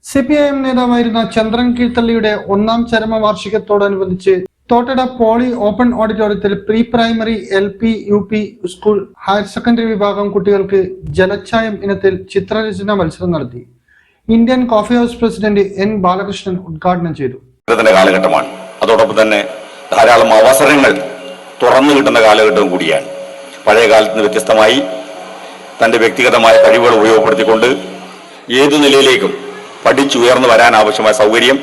CPIM നേതാവായിരുന്ന ചന്ദ്രൻ കീഴ്ത്തള്ളിയുടെ ഒന്നാം ചരമവാർഷികത്തോടനുബന്ധിച്ച് Thottada poly open ഓഡിറ്റോറിയത്തിൽ pre primary LP UP school higher secondary വിഭാഗം കുട്ടികൾക്ക് ജലച്ചായം ഇനത്തിൽ ചിത്രരചന മത്സരം നടത്തി. Indian coffee house president N. Balakrishnan ഉദ്ഘാടനം ചെയ്തു. കാലഘട്ടമാണ്. അതോടൊപ്പം തന്നെ ധാരാളം അവസരങ്ങൾ തുറന്നു കിട്ടുന്ന കാലഘട്ടവും കൂടിയാണ്. പഴയ കാലത്ത് നിന്ന് വ്യത്യസ്തമായി തന്റെ വ്യക്തിഗതമായ കഴിവുകൾ ഉപയോഗപ്പെടുത്തിക്കൊണ്ട് ഏതു നിലയിലേക്കും പഠിച്ചുയർന്നു വരാൻ ആവശ്യമായ സൗകര്യം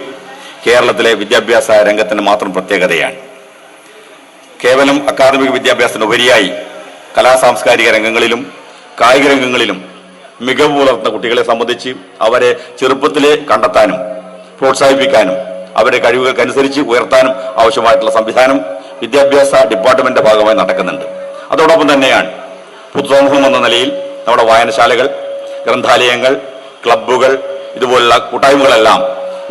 കേരളത്തിലെ വിദ്യാഭ്യാസ രംഗത്തിന് മാത്രം പ്രത്യേകതയാണ്. കേവലം അക്കാദമിക വിദ്യാഭ്യാസത്തിനുപരിയായി സാംസ്കാരിക രംഗങ്ങളിലും കായിക രംഗങ്ങളിലും മികവ് പുലർത്തുന്ന കുട്ടികളെ സംബന്ധിച്ച് അവരെ ചെറുപ്പത്തിലെ കണ്ടെത്താനും പ്രോത്സാഹിപ്പിക്കാനും അവരുടെ കഴിവുകൾക്കനുസരിച്ച് ഉയർത്താനും ആവശ്യമായിട്ടുള്ള സംവിധാനം വിദ്യാഭ്യാസ ഡിപ്പാർട്ട്മെന്റിന്റെ ഭാഗമായി നടക്കുന്നുണ്ട്. അതോടൊപ്പം തന്നെയാണ് പൊതുസമൂഹം എന്ന നിലയിൽ നമ്മുടെ വായനശാലകൾ, ഗ്രന്ഥാലയങ്ങൾ, ക്ലബ്ബുകൾ ഇതുപോലുള്ള കൂട്ടായ്മകളെല്ലാം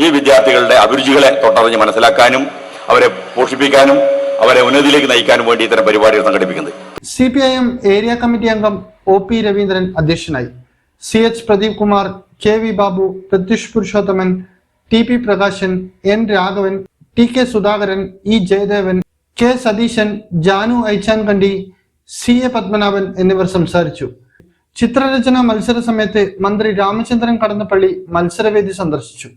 ഈ വിദ്യാർത്ഥികളുടെ അഭിരുചികളെ തൊട്ടറിഞ്ഞ് മനസ്സിലാക്കാനും അവരെ പോഷിപ്പിക്കാനും അവരെ ഉന്നതിയിലേക്ക് നയിക്കാനും വേണ്ടി ഇത്തരം പരിപാടികൾ സംഘടിപ്പിക്കുന്നത്. CPIM ഏരിയ കമ്മിറ്റി അംഗം OP രവീന്ദ്രൻ അധ്യക്ഷനായി. CH Pradeep Kumar, KV Babu, Pratyush Purushothaman, TP Prakashan, N. Raghavan, TK Sudhakaran, E. Jayadevan, K. Satheesan, Janu ഐച്ചാൻകണ്ടി, CA Padmanabhan എന്നിവർ സംസാരിച്ചു. ചിത്രരചന മത്സര സമയത്ത് മന്ത്രി രാമചന്ദ്രൻ കടന്നപ്പള്ളി മത്സരവേദി സന്ദർശിച്ചു.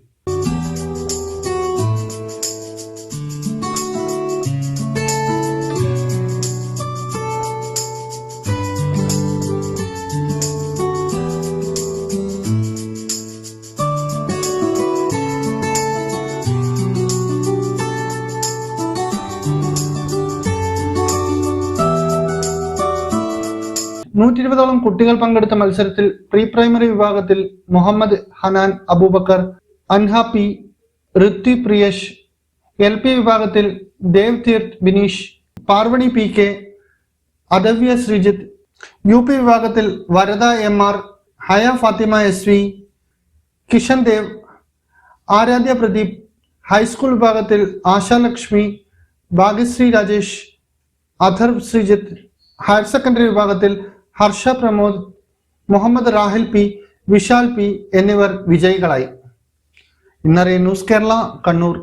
കുട്ടികൾ പങ്കെടുത്ത മത്സരത്തിൽ പ്രീ പ്രൈമറി വിഭാഗത്തിൽ മുഹമ്മദ് ഹനാൻ അബൂബക്കർ, അൻഹ P, ഋത്വി പ്രിയഷ്, LP വിഭാഗത്തിൽ ദേവ് തീർത്ത് ബിനീഷ്, പാർവണി PK, അദവ്യ ശ്രീജിത്ത്, UP വിഭാഗത്തിൽ വരദ MR, ഹയ ഫാത്തിമ SV, കിഷൻ ദേവ്, ആരാധ്യ പ്രദീപ്, ഹൈസ്കൂൾ വിഭാഗത്തിൽ ആശാലക്ഷ്മി, ഭാഗ്യശ്രീ രാജേഷ്, അഥർവ് ശ്രീജിത്ത്, ഹയർ സെക്കൻഡറി വിഭാഗത്തിൽ ഹർഷ പ്രമോദ്, മുഹമ്മദ് രാഹിൽ P, വിശാൽ P എന്നിവർ വിജയികളായി. ഇന്നറിയ ന്യൂസ് കേരള, കണ്ണൂർ.